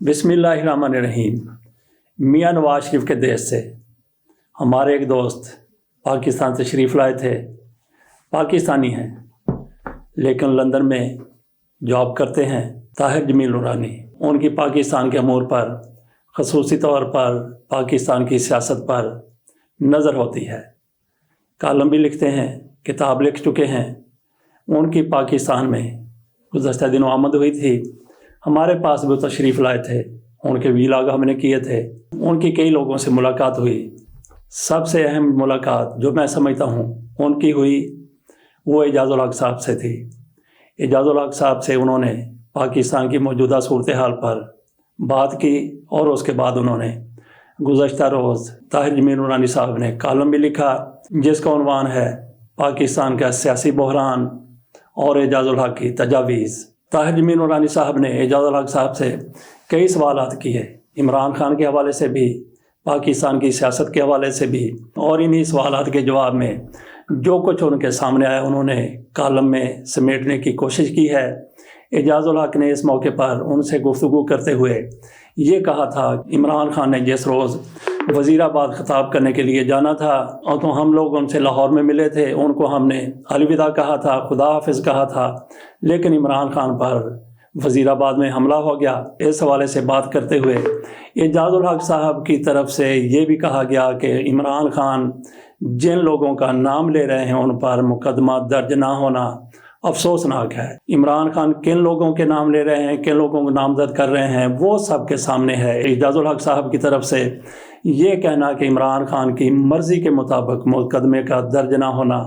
बिस्मिल्लाहिर्रहमानिर्रहीम। मियाँ नवाज शरीफ के देश से हमारे एक दोस्त पाकिस्तान से तशरीफ़ लाए थे। पाकिस्तानी हैं लेकिन लंदन में जॉब करते हैं। ताहिर जमील नूरानी उनकी पाकिस्तान के अमूर पर, ख़ुसूसी तौर पर पाकिस्तान की सियासत पर नज़र होती है। कॉलम भी लिखते हैं, किताब लिख चुके हैं। उनकी पाकिस्तान में गुज़श्ता दिनों आमद हुई थी। हमारे पास भी तशरीफ़ लाए थे। उनके वीलाग हमने किए थे। उनकी कई लोगों से मुलाकात हुई। सबसे अहम मुलाकात जो मैं समझता हूँ उनकी हुई वो एजाज़ुल हक साहब से थी। एजाज़ुल हक साहब से उन्होंने पाकिस्तान की मौजूदा सूरत हाल पर बात की और उसके बाद उन्होंने गुज़श्ता रोज़ ताहिर जमील नूरानी साहब ने कॉलम भी लिखा जिसका उन्वान है पाकिस्तान का सियासी बहरान और एजाज़ुल हक की तजावीज़। ताहिर जमील नूरानी साहब ने एजाज़ुल हक साहब से कई सवालात किए, इमरान खान के हवाले से भी, पाकिस्तान की सियासत के हवाले से भी, और इन्हीं सवालात के जवाब में जो कुछ उनके सामने आया उन्होंने कॉलम में समेटने की कोशिश की है। एजाज़ुल हक ने इस मौके पर उनसे गुफ्तगू करते हुए ये कहा था, इमरान खान ने जिस रोज़ वज़ीराबाद ख़िताब करने के लिए जाना था और तो हम लोग उनसे लाहौर में मिले थे, उनको हमने अलविदा कहा था, खुदा हाफिज़ कहा था, लेकिन इमरान खान पर वज़ीराबाद में हमला हो गया। इस हवाले से बात करते हुए एजाज़ुल हक साहब की तरफ से ये भी कहा गया कि इमरान खान जिन लोगों का नाम ले रहे हैं उन पर मुकदमा दर्ज ना होना अफसोसनाक है। इमरान खान किन लोगों के नाम ले रहे हैं, किन लोगों को नामजद कर रहे हैं, वो सब के सामने है। एजाज़ुल हक साहब की तरफ से ये कहना कि इमरान खान की मर्ज़ी के मुताबिक मुकदमे का दर्ज ना होना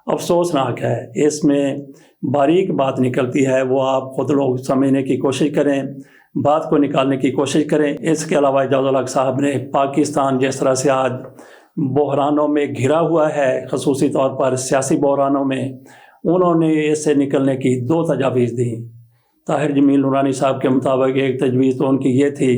अफसोसनाक है, इसमें बारीक बात निकलती है। वो आप ख़ुद लोग समझने की कोशिश करें, बात को निकालने की कोशिश करें। इसके अलावा एजाज़ुल हक साहब ने पाकिस्तान जिस तरह से आज बहरानों में घिरा हुआ है, ख़ुसूसी तौर पर सियासी बहरानों में, उन्होंने इससे निकलने की दो तजावीज़ दी। ताहिर जमील नूरानी साहब के मुताबिक एक तजवीज़ तो उनकी ये थी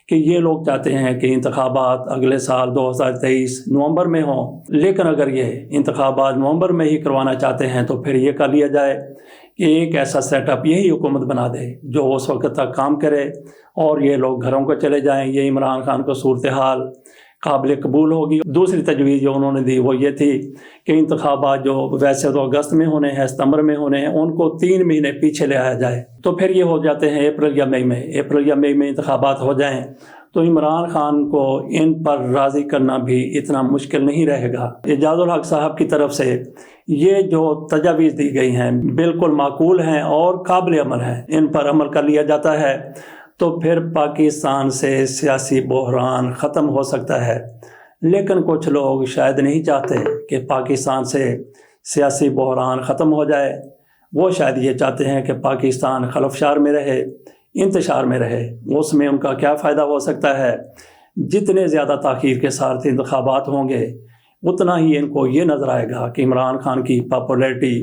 कि ये लोग चाहते हैं कि इंतखाबात अगले साल 2023 नवंबर में हों, लेकिन अगर ये इंतखाबात नवंबर में ही करवाना चाहते हैं तो फिर ये कर लिया जाए कि एक ऐसा सेटअप यही हुकूमत बना दे जो उस वक्त तक काम करे और ये लोग घरों को चले जाएं। ये इमरान खान को सूरत हाल काबिल कबूल होगी। दूसरी तजवीज़ जो उन्होंने दी वो ये थी कि इंतखाबात जो वैसे तो अगस्त में होने हैं, सितंबर में होने हैं, उनको 3 महीने पीछे ले आया जाए तो फिर ये हो जाते हैं अप्रैल या मई में इंतखाबात हो जाएं तो इमरान खान को इन पर राज़ी करना भी इतना मुश्किल नहीं रहेगा। एजाज़ुल हक साहब की तरफ से ये जो तजावीज़ दी गई हैं बिल्कुल माकूल हैं और काबिल अमल हैं। इन पर अमल कर लिया जाता है तो फिर पाकिस्तान से सियासी बहरान ख़त्म हो सकता है। लेकिन कुछ लोग शायद नहीं चाहते कि पाकिस्तान से सियासी बहरान ख़त्म हो जाए। वो शायद ये चाहते हैं कि पाकिस्तान खलफशार में रहे, इंतशार में रहे। उसमें उनका क्या फ़ायदा हो सकता है? जितने ज़्यादा ताख़ीर के साथ इंतखाबात होंगे उतना ही इनको ये नज़र आएगा कि इमरान खान की पॉपुलैरिटी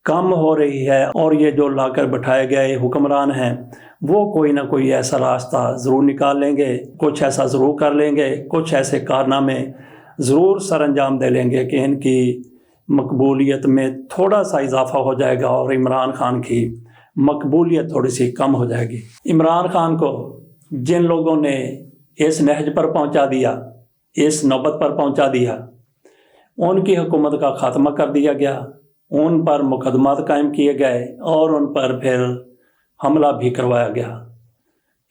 कम हो रही है और ये जो लाकर बैठाए गए हुक्मरान हैं वो कोई ना कोई ऐसा रास्ता ज़रूर निकाल लेंगे, कुछ ऐसा ज़रूर कर लेंगे, कुछ ऐसे कारनामे ज़रूर सर अंजाम दे लेंगे कि इनकी मकबूलियत में थोड़ा सा इजाफ़ा हो जाएगा और इमरान खान की मकबूलियत थोड़ी सी कम हो जाएगी। इमरान खान को जिन लोगों ने इस नहज पर पहुंचा दिया, इस नौबत पर पहुंचा दिया, उनकी हुकूमत का ख़ात्मा कर दिया गया, उन पर मुकदमात कायम किए गए और उन पर फिर हमला भी करवाया गया।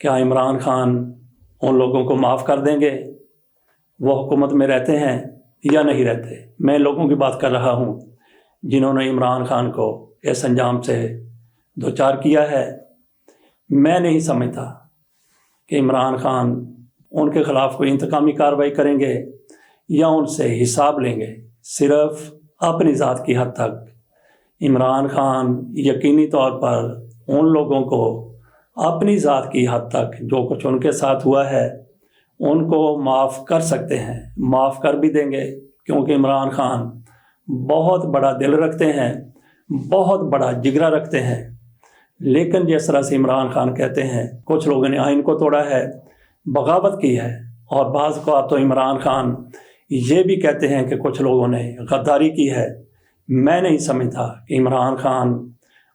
क्या इमरान खान उन लोगों को माफ़ कर देंगे? वो हुकूमत में रहते हैं या नहीं रहते? मैं लोगों की बात कर रहा हूँ जिन्होंने इमरान खान को इस अंजाम से दो चार किया है। मैं नहीं समझता कि इमरान खान उनके ख़िलाफ़ कोई इंतकामी कार्रवाई करेंगे या उनसे हिसाब लेंगे। सिर्फ़ अपनी ज़ात की हद तक इमरान खान यकीनी तौर पर उन लोगों को अपनी ज़ात की हद तक जो कुछ उनके साथ हुआ है उनको माफ़ कर सकते हैं, माफ़ कर भी देंगे, क्योंकि इमरान खान बहुत बड़ा दिल रखते हैं, बहुत बड़ा जिगरा रखते हैं। लेकिन जिस तरह से इमरान खान कहते हैं कुछ लोगों ने आइन को तोड़ा है, बगावत की है, और बाज़ को तो इमरान खान ये भी कहते हैं कि कुछ लोगों ने गद्दारी की है। मैं नहीं समझता कि इमरान खान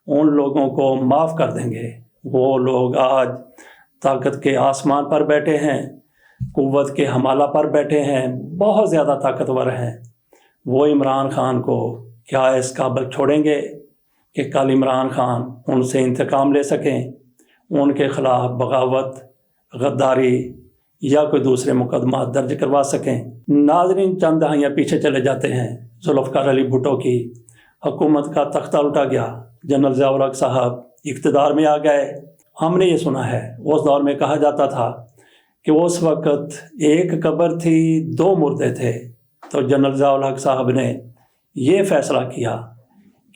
उन लोगों को माफ़ कर देंगे। वो लोग आज طاقت کے آسمان پر بیٹھے ہیں، قوت کے ہمالہ پر بیٹھے ہیں، بہت زیادہ طاقتور ہیں، وہ عمران خان کو کیا اس قابل چھوڑیں گے کہ کل عمران خان ان سے انتقام لے سکیں، ان کے خلاف بغاوت، غداری یا کوئی دوسرے مقدمات درج کروا سکیں؟ ناظرین، چند دہائیاں پیچھے چلے جاتے ہیں، ذوالفقار علی بھٹو کی حکومت کا تختہ اٹھا گیا، جنرل ضیاء الحق صاحب اقتدار میں آ گئے۔ ہم نے یہ سنا ہے اس دور میں کہا جاتا تھا کہ اس وقت ایک قبر تھی، 2 مردے تھے، تو جنرل ضیاء الحق صاحب نے یہ فیصلہ کیا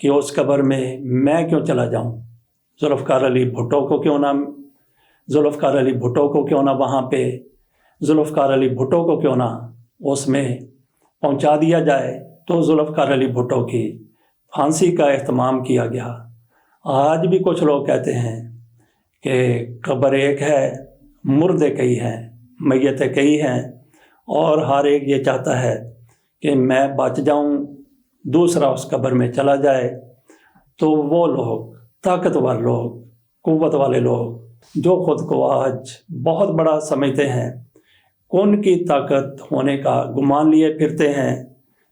کہ اس قبر میں کیوں چلا جاؤں، ذوالفقار علی بھٹو کو کیوں نہ وہاں پہ ذوالفقار علی بھٹو کو کیوں نہ اس میں پہنچا دیا جائے۔ تو ذوالفقار علی بھٹو کی پھانسی کا اہتمام کیا گیا۔ آج بھی کچھ لوگ کہتے ہیں کہ قبر ایک ہے، مردے کئی ہیں، میتیں کئی ہیں، اور ہر ایک یہ چاہتا ہے کہ میں بچ جاؤں، دوسرا اس قبر میں چلا جائے۔ تو وہ لوگ، طاقتور لوگ، قوت والے لوگ جو خود کو آج بہت بڑا سمجھتے ہیں، کون کی طاقت ہونے کا گمان لیے پھرتے ہیں،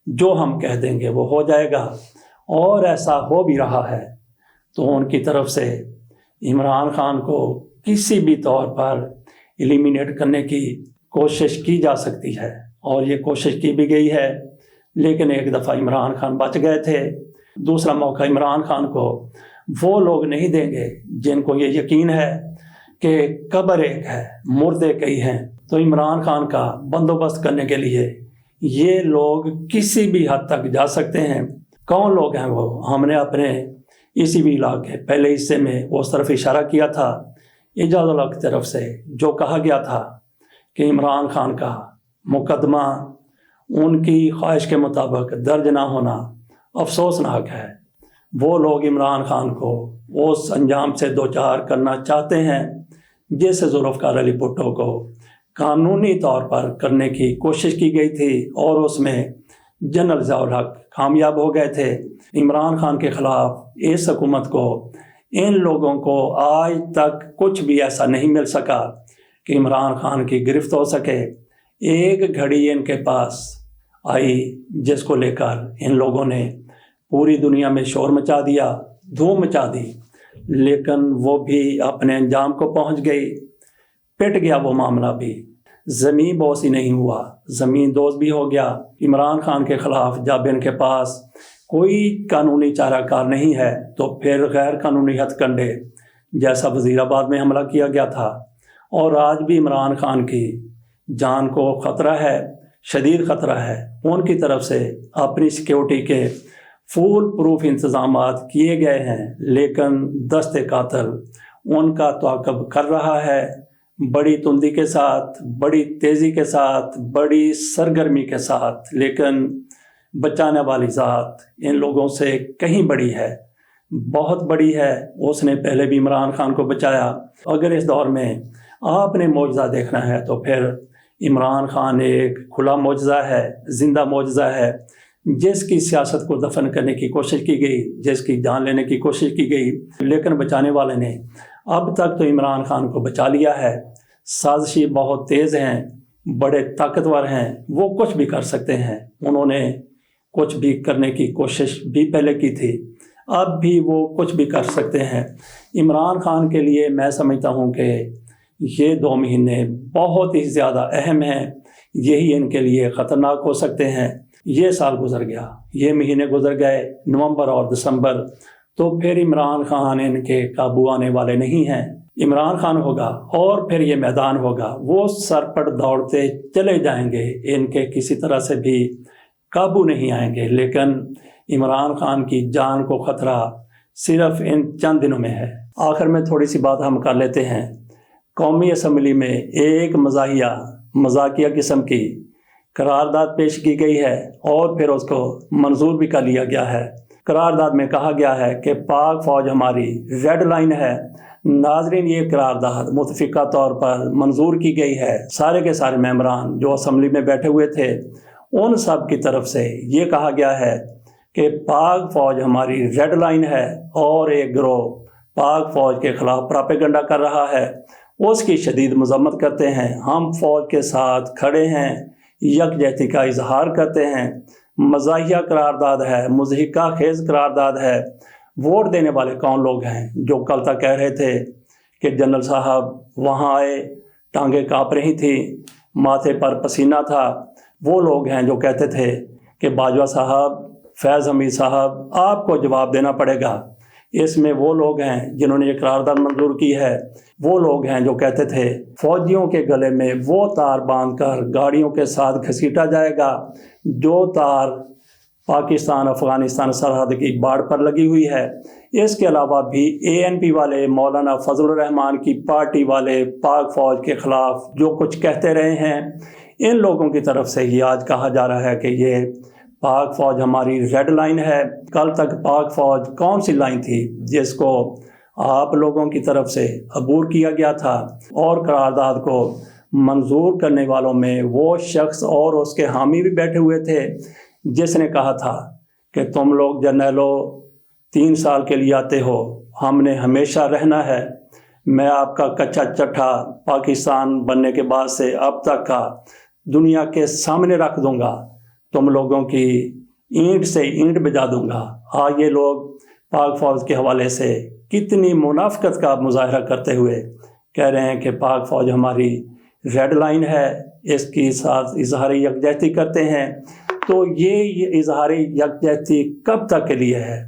جو ہم کہہ دیں گے وہ ہو جائے گا، اور ایسا ہو بھی رہا ہے۔ تو ان کی طرف سے عمران خان کو کسی بھی طور پر ایلیمینیٹ کرنے کی کوشش کی جا سکتی ہے، اور یہ کوشش کی بھی گئی ہے، لیکن ایک دفعہ عمران خان بچ گئے تھے۔ دوسرا موقع عمران خان کو وہ لوگ نہیں دیں گے جن کو یہ یقین ہے کہ قبر ایک ہے، مردے کئی ہیں۔ تو عمران خان کا بندوبست کرنے کے لیے یہ لوگ کسی بھی حد تک جا سکتے ہیں۔ کون لوگ ہیں وہ؟ ہم نے اپنے اسی ویلاگ کے پہلے حصے میں اس طرف اشارہ کیا تھا، اعجاز الحق کی طرف سے جو کہا گیا تھا کہ عمران خان کا مقدمہ ان کی خواہش کے مطابق درج نہ ہونا افسوسناک ہے۔ وہ لوگ عمران خان کو اس انجام سے دوچار کرنا چاہتے ہیں جیسے ذوالفقار علی بھٹو کو قانونی طور پر کرنے کی کوشش کی گئی تھی، اور اس میں جنرل ضیاء الحق کامیاب ہو گئے تھے۔ عمران خان کے خلاف اس حکومت کو، ان لوگوں کو آج تک کچھ بھی ایسا نہیں مل سکا کہ عمران خان کی گرفت ہو سکے۔ ایک گھڑی ان کے پاس آئی جس کو لے کر ان لوگوں نے پوری دنیا میں شور مچا دیا، دھوم مچا دی، لیکن وہ بھی اپنے انجام کو پہنچ گئی، پٹ گیا وہ معاملہ بھی۔ زمین بوس ہی نہیں ہوا، زمین دوز بھی ہو گیا۔ عمران خان کے خلاف جب ان کے پاس کوئی قانونی چارہ کار نہیں ہے تو پھر غیر قانونی ہتھ کنڈے جیسا وزیر آباد میں حملہ کیا گیا تھا، اور آج بھی عمران خان کی جان کو خطرہ ہے، شدید خطرہ ہے۔ ان کی طرف سے اپنی سیکیورٹی کے فول پروف انتظامات کیے گئے ہیں، لیکن دست قاتل ان کا تعاقب کر رہا ہے، بڑی تندی کے ساتھ، بڑی تیزی کے ساتھ، بڑی سرگرمی کے ساتھ، لیکن بچانے والی ذات ان لوگوں سے کہیں بڑی ہے، بہت بڑی ہے۔ اس نے پہلے بھی عمران خان کو بچایا۔ اگر اس دور میں آپ نے معجزہ دیکھنا ہے تو پھر عمران خان ایک کھلا معجزہ ہے، زندہ معجزہ ہے، جس کی سیاست کو دفن کرنے کی کوشش کی گئی، جس کی جان لینے کی کوشش کی گئی، لیکن بچانے والے نے اب تک تو عمران خان کو بچا لیا ہے۔ سازشی بہت تیز ہیں، بڑے طاقتور ہیں، وہ کچھ بھی کر سکتے ہیں۔ انہوں نے کچھ بھی کرنے کی کوشش بھی پہلے کی تھی، اب بھی وہ کچھ بھی کر سکتے ہیں۔ عمران خان کے لیے میں سمجھتا ہوں کہ یہ 2 مہینے بہت ہی زیادہ اہم ہیں، یہی ان کے لیے خطرناک ہو سکتے ہیں۔ یہ سال گزر گیا، یہ مہینے گزر گئے، نومبر اور دسمبر، تو پھر عمران خان ان کے قابو آنے والے نہیں ہیں۔ عمران خان ہوگا اور پھر یہ میدان ہوگا، وہ سر پر دوڑتے چلے جائیں گے، ان کے کسی طرح سے بھی قابو نہیں آئیں گے، لیکن عمران خان کی جان کو خطرہ صرف ان چند دنوں میں ہے۔ آخر میں تھوڑی سی بات ہم کر لیتے ہیں۔ قومی اسمبلی میں ایک مزاحیہ قسم کی قرارداد پیش کی گئی ہے، اور پھر اس کو منظور بھی کر لیا گیا ہے۔ قرارداد میں کہا گیا ہے کہ پاک فوج ہماری ریڈ لائن ہے۔ ناظرین، یہ قرارداد متفقہ طور پر منظور کی گئی ہے۔ سارے کے سارے ممبران جو اسمبلی میں بیٹھے ہوئے تھے، ان سب کی طرف سے یہ کہا گیا ہے کہ پاک فوج ہماری ریڈ لائن ہے، اور ایک گروہ پاک فوج کے خلاف پراپیگنڈا کر رہا ہے، उसकी शदीद मजम्मत करते हैं। हम फौज के साथ खड़े हैं, यकजहती का इजहार करते हैं। मज़ाहिया करारदाद है, मुज़हिका खेज़ करारदाद है। वोट देने वाले कौन लोग हैं जो कल तक कह रहे थे कि जनरल साहब वहाँ आए, टांगें काँप रही थी, माथे पर पसीना था। वो लोग हैं जो कहते थे कि बाजवा साहब, फैज़ हमीद साहब, आपको जवाब देना पड़ेगा। इसमें वो लोग हैं जिन्होंने ये करारदाद मंजूर की है। वो लोग हैं जो कहते थे फौजियों के गले में वो तार बांधकर गाड़ियों के साथ घसीटा जाएगा जो तार पाकिस्तान अफ़गानिस्तान सरहद की बाड़ पर लगी हुई है। इसके अलावा भी ANP वाले, मौलाना फजलुर रहमान की पार्टी वाले पाक फ़ौज के ख़िलाफ़ जो कुछ कहते रहे हैं, इन लोगों की तरफ से ही आज कहा जा रहा है कि ये पाक फ़ौज हमारी रेड लाइन है। कल तक पाक फ़ौज कौन सी लाइन थी जिसको आप लोगों की तरफ से अबूर किया गया था? और करारदाद को मंजूर करने वालों में वो शख्स और उसके हामी भी बैठे हुए थे जिसने कहा था कि तुम लोग जर्नैलों 3 साल के लिए आते हो, हमने हमेशा रहना है। मैं आपका कच्चा चट्ठा पाकिस्तान बनने के बाद से अब तक का दुनिया के सामने रख दूंगा, तुम लोगों की ईंट से ईंट बजा दूंगा। आज ये लोग पाक फ़ौज के हवाले से कितनी मुनाफिकत का मुजाहरा करते हुए कह रहे हैं कि पाक फ़ौज हमारी रेड लाइन है, इसकी साथ इजहार यकजहती करते हैं। तो ये इजहार यकजहती कब तक के लिए है?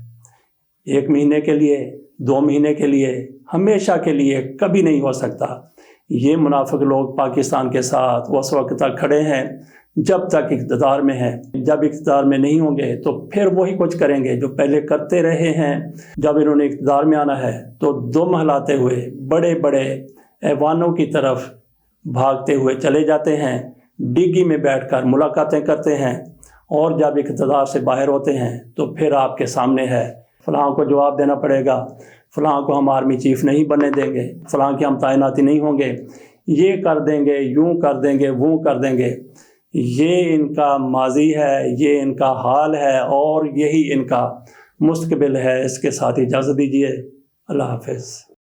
1 महीने के लिए, 2 महीने के लिए, हमेशा के लिए कभी नहीं हो सकता। ये मुनाफिक लोग पाकिस्तान के साथ उस वक्त तक खड़े हैं जब तक इक़्तिदार में हैं। जब इक़्तिदार में नहीं होंगे तो फिर वही कुछ करेंगे जो पहले करते रहे हैं। जब इन्होंने इक़्तिदार में आना है तो दुम हिलाते हुए बड़े बड़े ऐवानों की तरफ भागते हुए चले जाते हैं, डिग्गी में बैठकर मुलाकातें करते हैं, और जब इक़्तिदार से बाहर होते हैं तो फिर आपके सामने है फ़लाँ को जवाब देना पड़ेगा, फ़लाँ को हम आर्मी चीफ नहीं बनने देंगे, फ़लाँ की हम तैनाती नहीं होंगे, ये कर देंगे, यूँ कर देंगे, वो कर देंगे। ये इनका माजी है, ये इनका हाल है और यही इनका मुस्तकबिल है। इसके साथ इजाज़त दीजिए। अल्लाह हाफ़िज़।